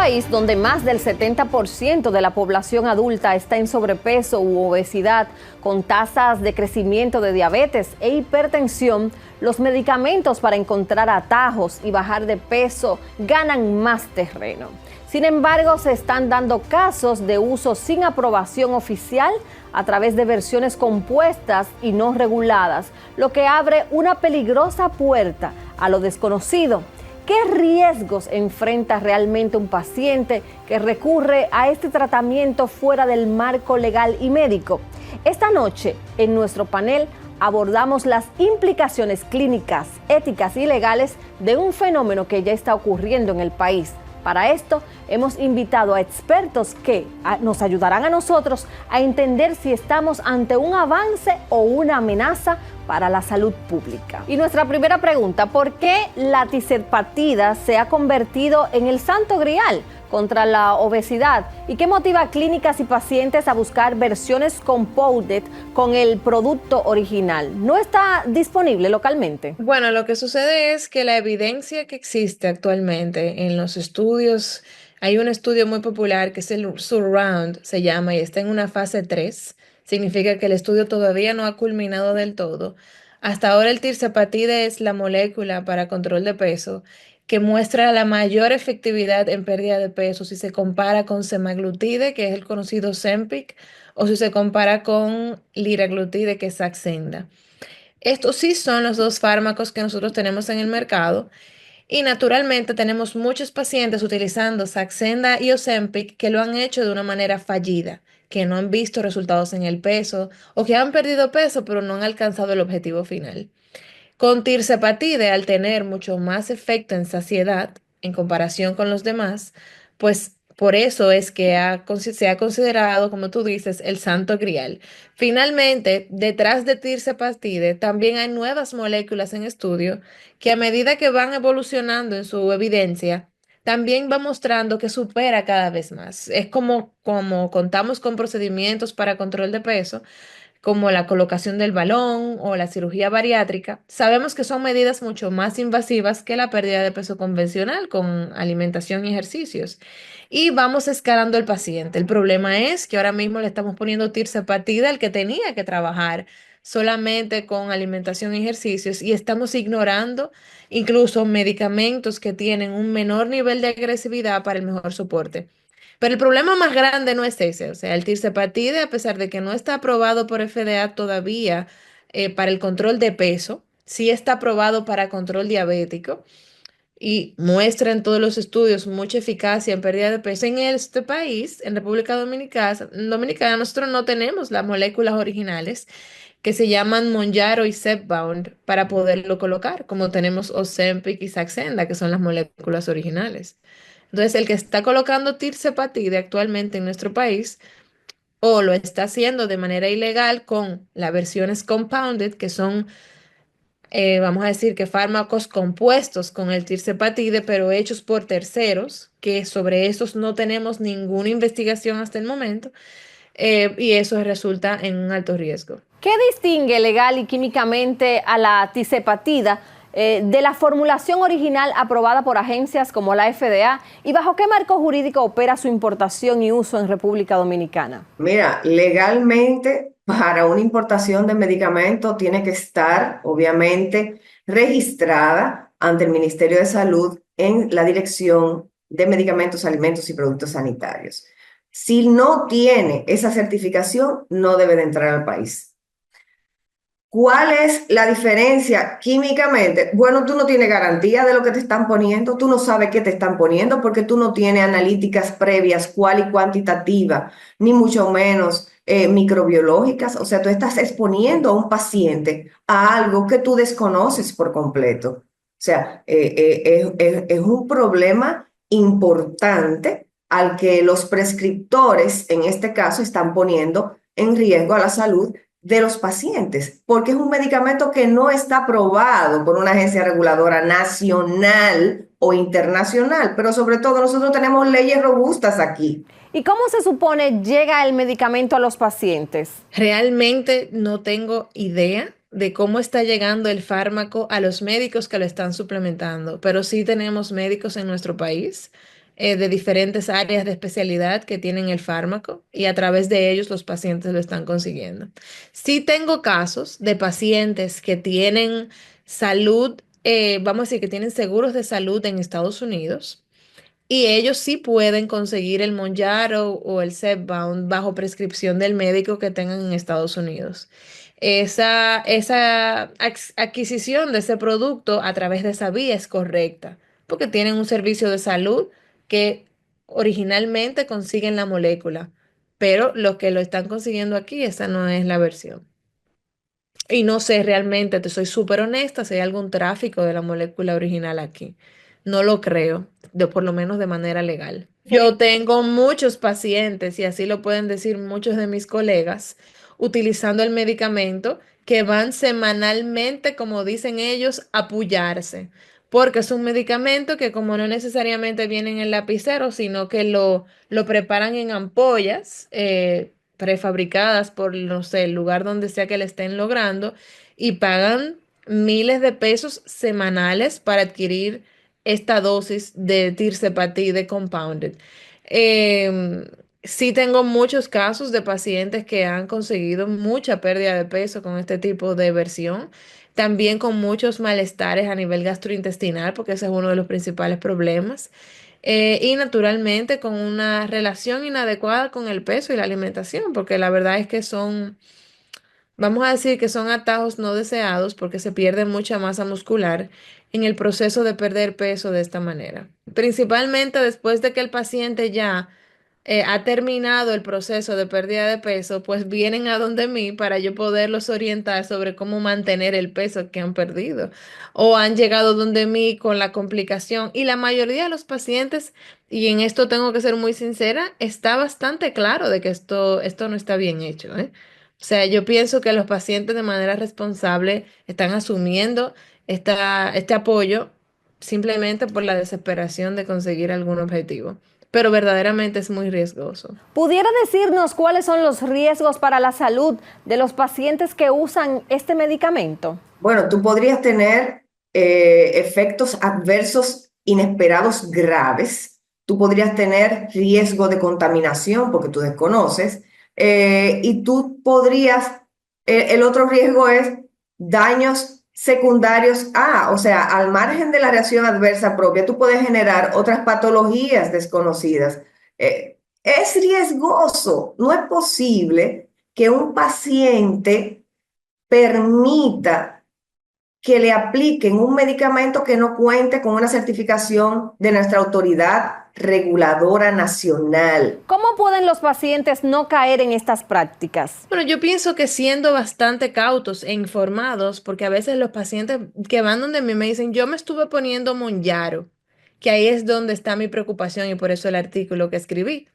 país donde más del 70% de la población adulta está en sobrepeso u obesidad, con tasas de crecimiento de diabetes e hipertensión, los medicamentos para encontrar atajos y bajar de peso ganan más terreno. Sin embargo, se están dando casos de uso sin aprobación oficial a través de versiones compuestas y no reguladas, lo que abre una peligrosa puerta a lo desconocido. ¿Qué riesgos enfrenta realmente un paciente que recurre a este tratamiento fuera del marco legal y médico? Esta noche, en nuestro panel, abordamos las implicaciones clínicas, éticas y legales de un fenómeno que ya está ocurriendo en el país. Para esto, hemos invitado a expertos que nos ayudarán a nosotros a entender si estamos ante un avance o una amenaza para la salud pública. Y nuestra primera pregunta, ¿por qué la tirzepatida se ha convertido en el santo grial contra la obesidad? ¿Y qué motiva a clínicas y pacientes a buscar versiones compounded con el producto original? ¿No está disponible localmente? Bueno, lo que sucede es que la evidencia que existe actualmente en los estudios, hay un estudio muy popular que es el Surround, se llama, y está en una fase 3. Significa que el estudio todavía no ha culminado del todo. Hasta ahora el tirzepatide es la molécula para control de peso que muestra la mayor efectividad en pérdida de peso si se compara con semaglutide, que es el conocido Ozempic, o si se compara con liraglutide, que es Saxenda. Estos sí son los dos fármacos que nosotros tenemos en el mercado y naturalmente tenemos muchos pacientes utilizando Saxenda y Ozempic que lo han hecho de una manera fallida, que no han visto resultados en el peso o que han perdido peso pero no han alcanzado el objetivo final. Con tirzepatide, al tener mucho más efecto en saciedad en comparación con los demás, pues por eso es que se ha considerado, como tú dices, el santo grial. Finalmente, detrás de tirzepatide también hay nuevas moléculas en estudio que a medida que van evolucionando en su evidencia, también va mostrando que supera cada vez más. Es como contamos con procedimientos para control de peso como la colocación del balón o la cirugía bariátrica, sabemos que son medidas mucho más invasivas que la pérdida de peso convencional con alimentación y ejercicios. Y vamos escalando el paciente. El problema es que ahora mismo le estamos poniendo tirzepatida al que tenía que trabajar solamente con alimentación y ejercicios y estamos ignorando incluso medicamentos que tienen un menor nivel de agresividad para el mejor soporte. Pero el problema más grande no es ese, o sea, el tirzepatide, a pesar de que no está aprobado por FDA todavía para el control de peso, sí está aprobado para control diabético y muestra en todos los estudios mucha eficacia en pérdida de peso. En este país, en República Dominicana, nosotros no tenemos las moléculas originales que se llaman Mounjaro y Zepbound para poderlo colocar, como tenemos Ozempic y Saxenda, que son las moléculas originales. Entonces, el que está colocando tirzepatide actualmente en nuestro país o lo está haciendo de manera ilegal con las versiones compounded, que son, vamos a decir, que fármacos compuestos con el tirzepatide, pero hechos por terceros, que sobre esos no tenemos ninguna investigación hasta el momento, y eso resulta en un alto riesgo. ¿Qué distingue legal y químicamente a la tirzepatida de la formulación original aprobada por agencias como la FDA y bajo qué marco jurídico opera su importación y uso en República Dominicana? Mira, legalmente para una importación de medicamento tiene que estar, obviamente, registrada ante el Ministerio de Salud en la Dirección de Medicamentos, Alimentos y Productos Sanitarios. Si no tiene esa certificación, no debe de entrar al país. ¿Cuál es la diferencia químicamente? Bueno, tú no tienes garantía de lo que te están poniendo, tú no sabes qué te están poniendo porque tú no tienes analíticas previas, cual y cuantitativa, ni mucho menos microbiológicas. O sea, tú estás exponiendo a un paciente a algo que tú desconoces por completo. O sea, es un problema importante al que los prescriptores, en este caso, están poniendo en riesgo a la salud de los pacientes, porque es un medicamento que no está aprobado por una agencia reguladora nacional o internacional, pero sobre todo nosotros tenemos leyes robustas aquí. ¿Y cómo se supone llega el medicamento a los pacientes? Realmente no tengo idea de cómo está llegando el fármaco a los médicos que lo están suplementando, pero sí tenemos médicos en nuestro país de diferentes áreas de especialidad que tienen el fármaco y a través de ellos los pacientes lo están consiguiendo. Sí tengo casos de pacientes que tienen salud, vamos a decir que tienen seguros de salud en Estados Unidos y ellos sí pueden conseguir el Mounjaro o el Zepbound bajo prescripción del médico que tengan en Estados Unidos. Esa adquisición de ese producto a través de esa vía es correcta, porque tienen un servicio de salud que originalmente consiguen la molécula, pero los que lo están consiguiendo aquí, esa no es la versión. Y no sé realmente, te soy súper honesta, si hay algún tráfico de la molécula original aquí. No lo creo, por lo menos de manera legal. Yo tengo muchos pacientes, y así lo pueden decir muchos de mis colegas, utilizando el medicamento que van semanalmente, como dicen ellos, a pullarse. Porque es un medicamento que como no necesariamente viene en el lapicero, sino que lo preparan en ampollas, prefabricadas por, no sé, el lugar donde sea que le estén logrando y pagan miles de pesos semanales para adquirir esta dosis de tirzepatide de compounded. Em, sí tengo muchos casos de pacientes que han conseguido mucha pérdida de peso con este tipo de versión. También con muchos malestares a nivel gastrointestinal, porque ese es uno de los principales problemas. Y naturalmente con una relación inadecuada con el peso y la alimentación, porque la verdad es que son, vamos a decir que son atajos no deseados porque se pierde mucha masa muscular en el proceso de perder peso de esta manera. Principalmente después de que el paciente ya ha terminado el proceso de pérdida de peso, pues vienen a donde mí para yo poderlos orientar sobre cómo mantener el peso que han perdido. O han llegado donde mí con la complicación. Y la mayoría de los pacientes, y en esto tengo que ser muy sincera, está bastante claro de que esto no está bien hecho, ¿eh? O sea, yo pienso que los pacientes de manera responsable están asumiendo este apoyo simplemente por la desesperación de conseguir algún objetivo, pero verdaderamente es muy riesgoso. ¿Pudiera decirnos cuáles son los riesgos para la salud de los pacientes que usan este medicamento? Bueno, tú podrías tener efectos adversos inesperados graves. Tú podrías tener riesgo de contaminación porque tú desconoces. Y tú podrías, el otro riesgo es daños secundarios. O sea, al margen de la reacción adversa propia, tú puedes generar otras patologías desconocidas. Es riesgoso. No es posible que un paciente permita que le apliquen un medicamento que no cuente con una certificación de nuestra autoridad reguladora nacional. ¿Cómo pueden los pacientes no caer en estas prácticas? Bueno, yo pienso que siendo bastante cautos e informados, porque a veces los pacientes que van donde mí me dicen, yo me estuve poniendo Mounjaro, que ahí es donde está mi preocupación y por eso el artículo que escribí.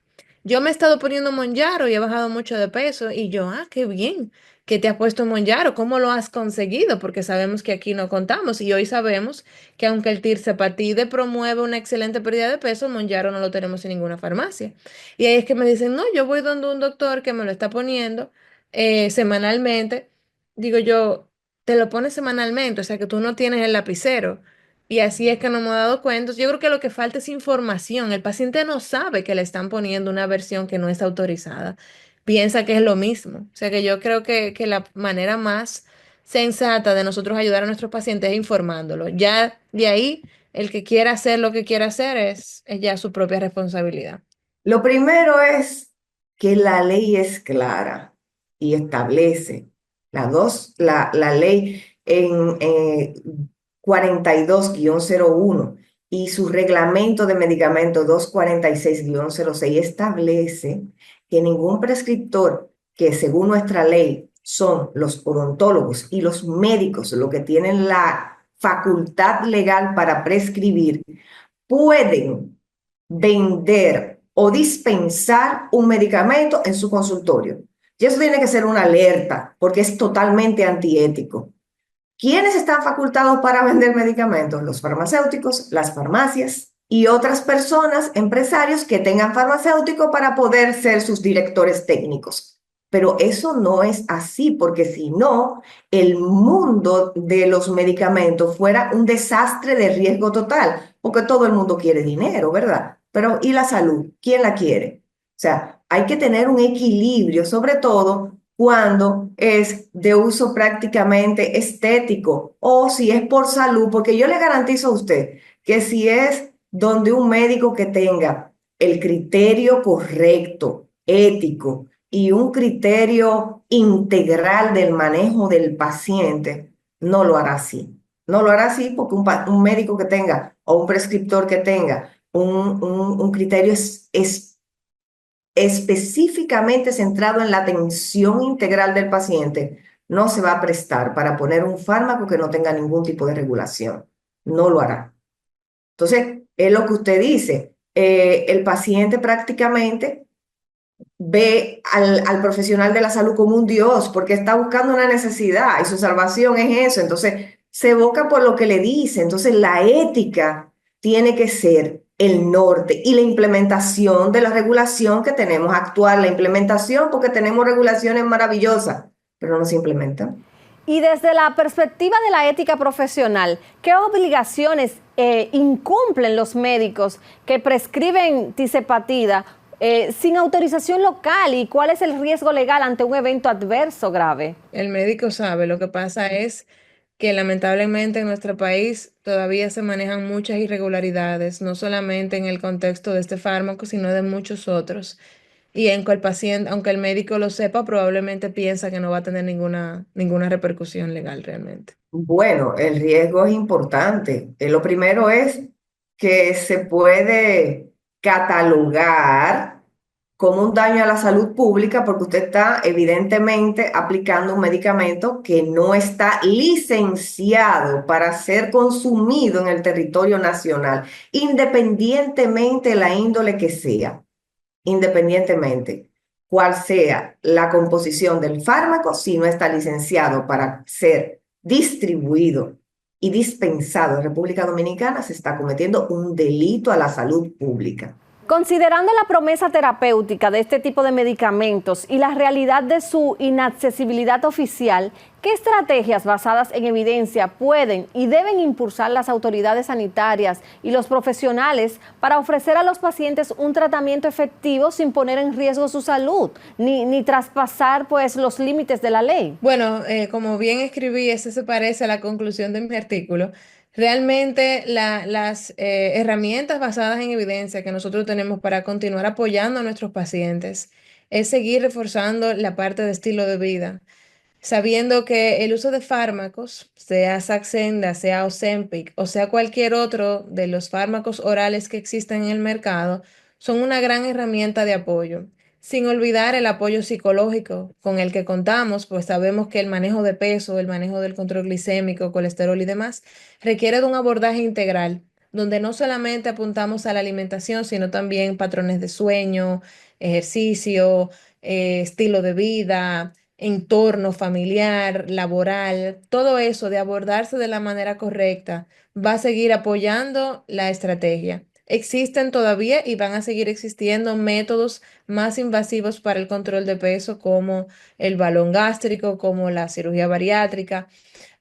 Yo me he estado poniendo Mounjaro y he bajado mucho de peso y yo, qué bien que te has puesto Mounjaro, ¿cómo lo has conseguido? Porque sabemos que aquí no contamos y hoy sabemos que aunque el tirzepatide promueve una excelente pérdida de peso, Mounjaro no lo tenemos en ninguna farmacia. Y ahí es que me dicen, no, yo voy donde un doctor que me lo está poniendo semanalmente. Digo yo, te lo pones semanalmente, o sea que tú no tienes el lapicero. Y así es que no me he dado cuenta. Yo creo que lo que falta es información. El paciente no sabe que le están poniendo una versión que no es autorizada. Piensa que es lo mismo. O sea que yo creo que la manera más sensata de nosotros ayudar a nuestros pacientes es informándolo. Ya de ahí, el que quiera hacer lo que quiera hacer es ya su propia responsabilidad. Lo primero es que la ley es clara y establece la ley en 42-01 y su reglamento de medicamento 246-06 establece que ningún prescriptor que según nuestra ley son los odontólogos y los médicos los que tienen la facultad legal para prescribir, pueden vender o dispensar un medicamento en su consultorio. Y eso tiene que ser una alerta porque es totalmente antiético. ¿Quiénes están facultados para vender medicamentos? Los farmacéuticos, las farmacias y otras personas, empresarios que tengan farmacéutico para poder ser sus directores técnicos. Pero eso no es así, porque si no, el mundo de los medicamentos fuera un desastre de riesgo total, porque todo el mundo quiere dinero, ¿verdad? pero ¿y la salud? ¿Quién la quiere? O sea, hay que tener un equilibrio, sobre todo cuando es de uso prácticamente estético o si es por salud, porque yo le garantizo a usted que si es donde un médico que tenga el criterio correcto, ético y un criterio integral del manejo del paciente, no lo hará así. No lo hará así porque un médico que tenga o un prescriptor que tenga un criterio específicamente centrado en la atención integral del paciente, no se va a prestar para poner un fármaco que no tenga ningún tipo de regulación. No lo hará. Entonces, es lo que usted dice. El paciente prácticamente ve al profesional de la salud como un dios porque está buscando una necesidad y su salvación es eso. Entonces, se evoca por lo que le dice. Entonces, la ética tiene que ser el norte y la implementación de la regulación que tenemos actual, la implementación porque tenemos regulaciones maravillosas, pero no se implementan. Y desde la perspectiva de la ética profesional, ¿qué obligaciones incumplen los médicos que prescriben tisepatida sin autorización local? ¿Y cuál es el riesgo legal ante un evento adverso grave? El médico sabe, lo que pasa es que lamentablemente en nuestro país todavía se manejan muchas irregularidades, no solamente en el contexto de este fármaco, sino de muchos otros. Y en que el paciente, aunque el médico lo sepa, probablemente piensa que no va a tener ninguna repercusión legal realmente. Bueno, el riesgo es importante. Lo primero es que se puede catalogar como un daño a la salud pública porque usted está evidentemente aplicando un medicamento que no está licenciado para ser consumido en el territorio nacional, independientemente de la índole que sea, independientemente cuál sea la composición del fármaco, si no está licenciado para ser distribuido y dispensado en República Dominicana, se está cometiendo un delito a la salud pública. Considerando la promesa terapéutica de este tipo de medicamentos y la realidad de su inaccesibilidad oficial, ¿qué estrategias basadas en evidencia pueden y deben impulsar las autoridades sanitarias y los profesionales para ofrecer a los pacientes un tratamiento efectivo sin poner en riesgo su salud, ni traspasar pues los límites de la ley? Bueno, como bien escribí, eso se parece a la conclusión de mi artículo. Realmente las herramientas basadas en evidencia que nosotros tenemos para continuar apoyando a nuestros pacientes es seguir reforzando la parte de estilo de vida, sabiendo que el uso de fármacos, sea Saxenda, sea Ozempic o sea cualquier otro de los fármacos orales que existen en el mercado, son una gran herramienta de apoyo. Sin olvidar el apoyo psicológico con el que contamos, pues sabemos que el manejo de peso, el manejo del control glicémico, colesterol y demás, requiere de un abordaje integral, donde no solamente apuntamos a la alimentación, sino también patrones de sueño, ejercicio, estilo de vida, entorno familiar, laboral, todo eso de abordarse de la manera correcta va a seguir apoyando la estrategia. Existen todavía y van a seguir existiendo métodos más invasivos para el control de peso como el balón gástrico, como la cirugía bariátrica,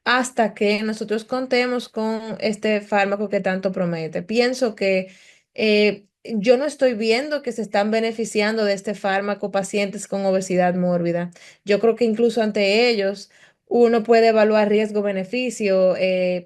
hasta que nosotros contemos con este fármaco que tanto promete. Pienso que yo no estoy viendo que se están beneficiando de este fármaco pacientes con obesidad mórbida. Yo creo que incluso ante ellos uno puede evaluar riesgo-beneficio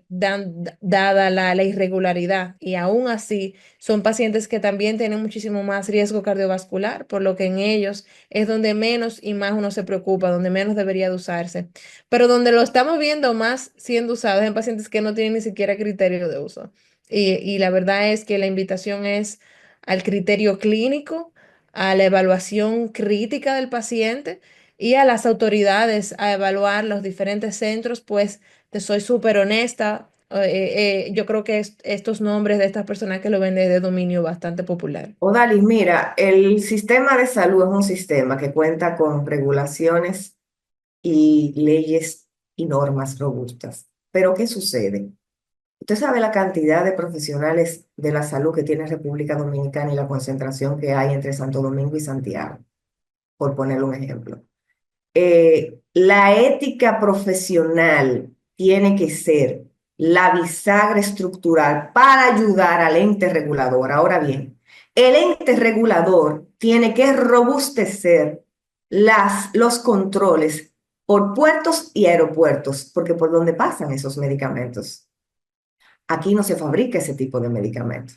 dada la irregularidad y aún así son pacientes que también tienen muchísimo más riesgo cardiovascular, por lo que en ellos es donde menos y más uno se preocupa, donde menos debería de usarse. Pero donde lo estamos viendo más siendo usado es en pacientes que no tienen ni siquiera criterio de uso. Y la verdad es que la invitación es al criterio clínico, a la evaluación crítica del paciente y a las autoridades a evaluar los diferentes centros, pues te soy súper honesta. Yo creo que estos nombres de estas personas que lo ven es de dominio bastante popular. Odalis, mira, el sistema de salud es un sistema que cuenta con regulaciones y leyes y normas robustas. Pero ¿qué sucede? Usted sabe la cantidad de profesionales de la salud que tiene República Dominicana y la concentración que hay entre Santo Domingo y Santiago, por ponerle un ejemplo. La ética profesional tiene que ser la bisagra estructural para ayudar al ente regulador. Ahora bien, el ente regulador tiene que robustecer los controles por puertos y aeropuertos, porque por donde pasan esos medicamentos. Aquí no se fabrica ese tipo de medicamento.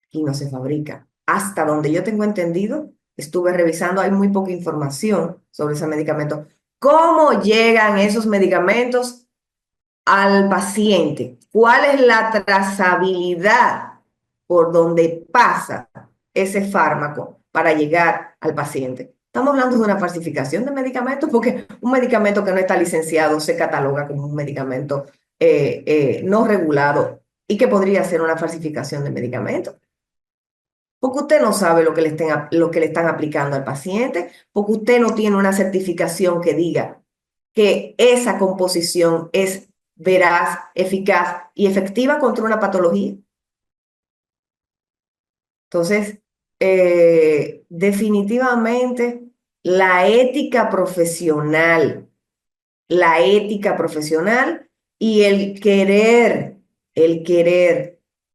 Aquí no se fabrica. Hasta donde yo tengo entendido, estuve revisando, hay muy poca información sobre ese medicamento. ¿Cómo llegan esos medicamentos al paciente? ¿Cuál es la trazabilidad por donde pasa ese fármaco para llegar al paciente? Estamos hablando de una falsificación de medicamentos, porque un medicamento que no está licenciado se cataloga como un medicamento no regulado y que podría ser una falsificación de medicamento. Porque usted no sabe lo que le están aplicando al paciente, porque usted no tiene una certificación que diga que esa composición es veraz, eficaz y efectiva contra una patología. Entonces, definitivamente la ética profesional y el querer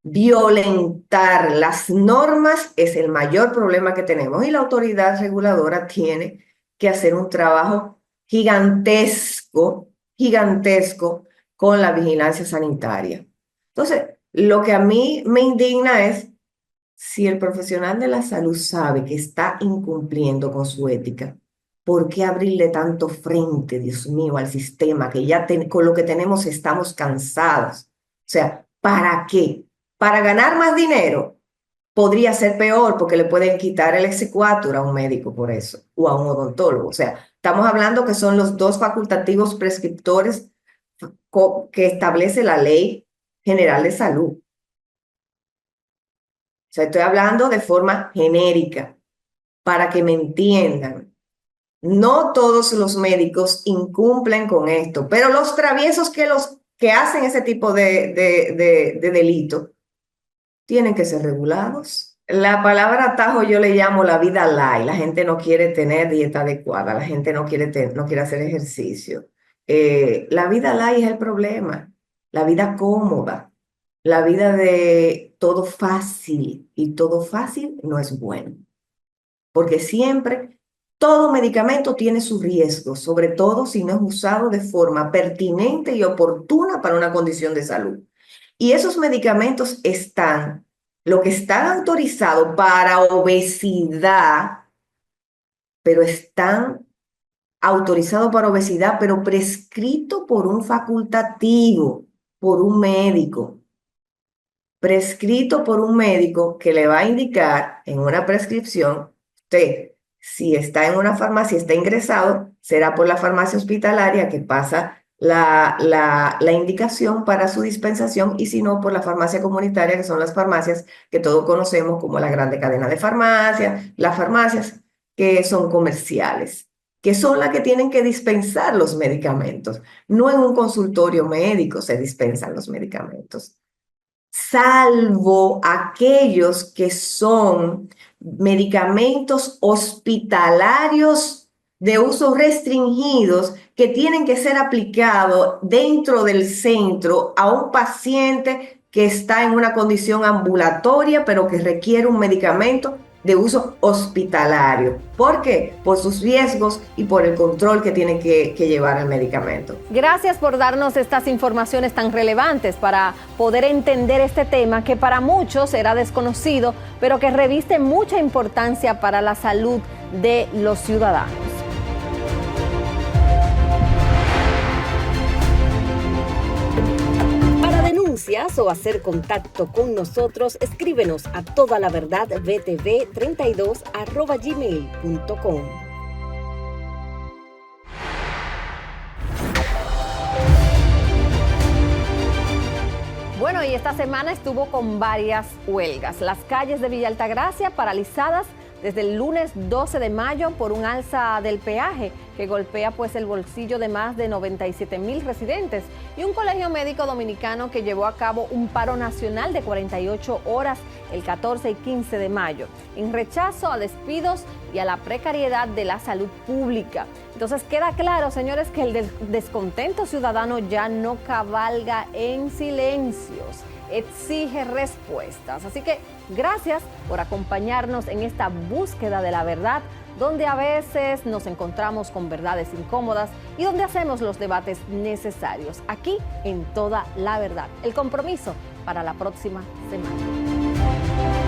violentar las normas es el mayor problema que tenemos, y la autoridad reguladora tiene que hacer un trabajo gigantesco con la vigilancia sanitaria. Entonces, lo que a mí me indigna es si el profesional de la salud sabe que está incumpliendo con su ética. ¿Por qué abrirle tanto frente, Dios mío, al sistema que ya con lo que tenemos estamos cansados? O sea, ¿para qué? ¿Para ganar más dinero? Podría ser peor, porque le pueden quitar el exequatur a un médico por eso, o a un odontólogo. O sea, estamos hablando que son los dos facultativos prescriptores que establece la Ley General de Salud. O sea, estoy hablando de forma genérica, para que me entiendan. No todos los médicos incumplen con esto, pero los traviesos que hacen ese tipo de delito tienen que ser regulados. La palabra atajo yo le llamo la vida light. La gente no quiere tener dieta adecuada, la gente no quiere hacer ejercicio. La vida light es el problema, la vida cómoda, la vida de todo fácil, y todo fácil no es bueno, porque siempre todo medicamento tiene sus riesgos, sobre todo si no es usado de forma pertinente y oportuna para una condición de salud. Y esos medicamentos lo que están autorizados para obesidad, pero están autorizados para obesidad, pero prescrito por un facultativo, por un médico. Prescrito por un médico que le va a indicar en una prescripción, usted, si está en una farmacia, está ingresado, será por la farmacia hospitalaria que pasa la indicación para su dispensación, y si no, por la farmacia comunitaria, que son las farmacias que todos conocemos como la grande cadena de farmacias, las farmacias que son comerciales, que son las que tienen que dispensar los medicamentos. No en un consultorio médico se dispensan los medicamentos, salvo aquellos que son medicamentos hospitalarios de uso restringidos, que tienen que ser aplicados dentro del centro a un paciente que está en una condición ambulatoria, pero que requiere un medicamento de uso hospitalario. ¿Por qué? Por sus riesgos y por el control que tiene que llevar el medicamento. Gracias por darnos estas informaciones tan relevantes para poder entender este tema que para muchos era desconocido, pero que reviste mucha importancia para la salud de los ciudadanos. O hacer contacto con nosotros, escríbenos a todalaverdadbtv32@gmail.com. Bueno, y esta semana estuvo con varias huelgas. Las calles de Villa Altagracia paralizadas desde el lunes 12 de mayo por un alza del peaje que golpea pues el bolsillo de más de 97,000 residentes, y un colegio médico dominicano que llevó a cabo un paro nacional de 48 horas el 14 y 15 de mayo, en rechazo a despidos y a la precariedad de la salud pública. Entonces queda claro, señores, que el descontento ciudadano ya no cabalga en silencios. exige respuestas. Así que gracias por acompañarnos en esta búsqueda de la verdad, donde a veces nos encontramos con verdades incómodas y donde hacemos los debates necesarios. Aquí en Toda la Verdad. El compromiso para la próxima semana.